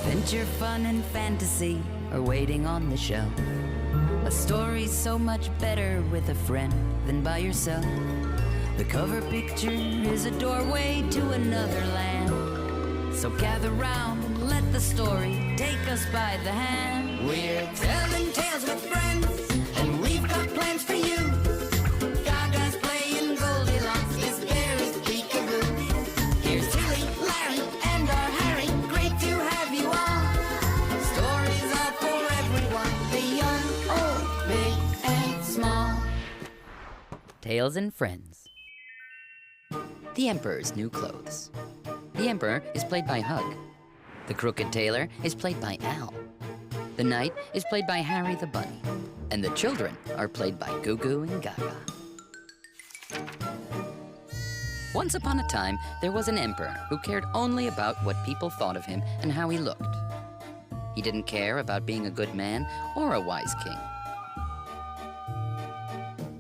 Adventure, fun, and fantasy are waiting on the shelf. A story's so much better with a friend than by yourself. The cover picture is a doorway to another land. So gather round and let the story take us by the hand. We're telling tales with friends, and we've got plans for you. Gaga's playing Goldilocks, this bear is peekaboo. Here's Tilly, Larry, and our Harry, great to have you all. Stories are for everyone, the young, old, big, and small. Tales and Friends. The Emperor's New Clothes. The Emperor is played by Hug. The Crooked Tailor is played by Al. The Knight is played by Harry the Bunny. And the children are played by Gugu and Gaga. Once upon a time, there was an emperor who cared only about what people thought of him and how he looked. He didn't care about being a good man or a wise king.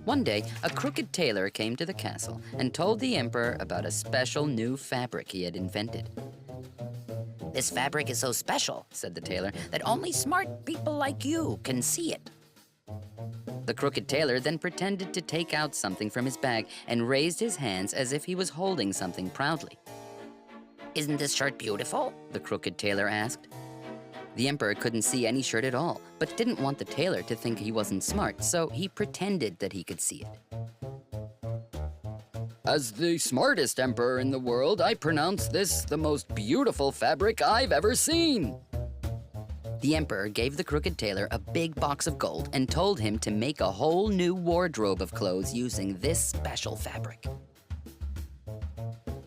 One day, a crooked tailor came to the castle and told the emperor about a special new fabric he had invented. "This fabric is so special," said the tailor, "that only smart people like you can see it." The crooked tailor then pretended to take out something from his bag and raised his hands as if he was holding something proudly. "Isn't this shirt beautiful?" the crooked tailor asked. The emperor couldn't see any shirt at all, but didn't want the tailor to think he wasn't smart, so he pretended that he could see it. "As the smartest emperor in the world, I pronounce this the most beautiful fabric I've ever seen." The emperor gave the crooked tailor a big box of gold and told him to make a whole new wardrobe of clothes using this special fabric.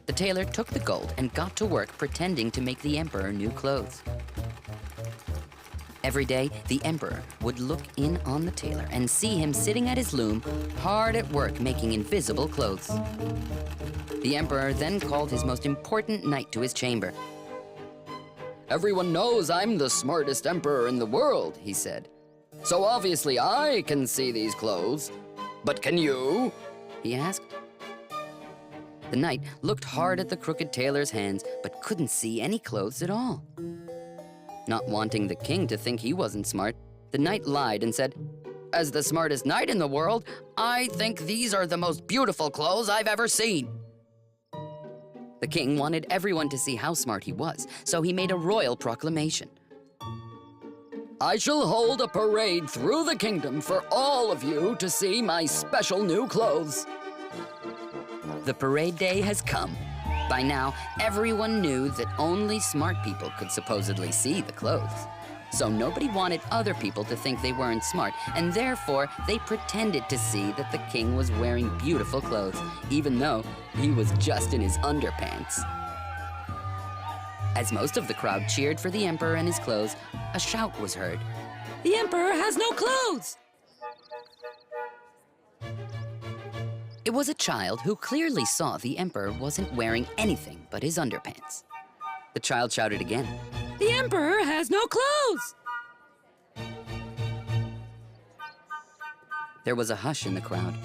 The tailor took the gold and got to work pretending to make the emperor new clothes. Every day, the emperor would look in on the tailor and see him sitting at his loom, hard at work making invisible clothes. The emperor then called his most important knight to his chamber. "Everyone knows I'm the smartest emperor in the world," he said. "So obviously I can see these clothes. But can you?" he asked. The knight looked hard at the crooked tailor's hands, but couldn't see any clothes at all. Not wanting the king to think he wasn't smart, the knight lied and said, "As the smartest knight in the world, I think these are the most beautiful clothes I've ever seen." The king wanted everyone to see how smart he was, so he made a royal proclamation. "I shall hold a parade through the kingdom for all of you to see my special new clothes." The parade day has come. By now, everyone knew that only smart people could supposedly see the clothes. So nobody wanted other people to think they weren't smart, and therefore they pretended to see that the king was wearing beautiful clothes, even though he was just in his underpants. As most of the crowd cheered for the emperor and his clothes, a shout was heard. "The emperor has no clothes!" It was a child who clearly saw the emperor wasn't wearing anything but his underpants. The child shouted again, "The emperor has no clothes!" There was a hush in the crowd,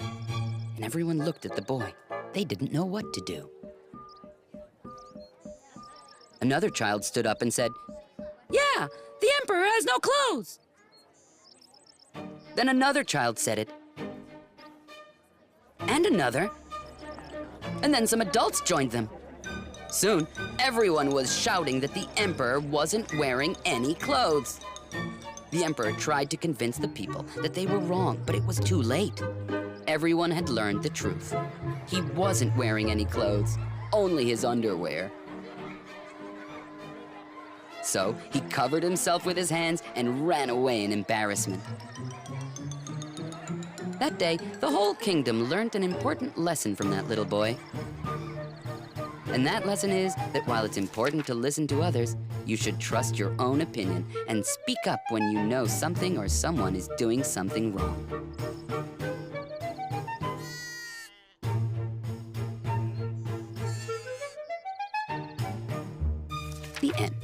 and everyone looked at the boy. They didn't know what to do. Another child stood up and said, "Yeah, the emperor has no clothes!" Then another child said it, and another, and then some adults joined them. Soon, everyone was shouting that the emperor wasn't wearing any clothes. The emperor tried to convince the people that they were wrong, but it was too late. Everyone had learned the truth. He wasn't wearing any clothes, only his underwear. So he covered himself with his hands and ran away in embarrassment. That day, the whole kingdom learned an important lesson from that little boy. And that lesson is that while it's important to listen to others, you should trust your own opinion and speak up when you know something or someone is doing something wrong. The end.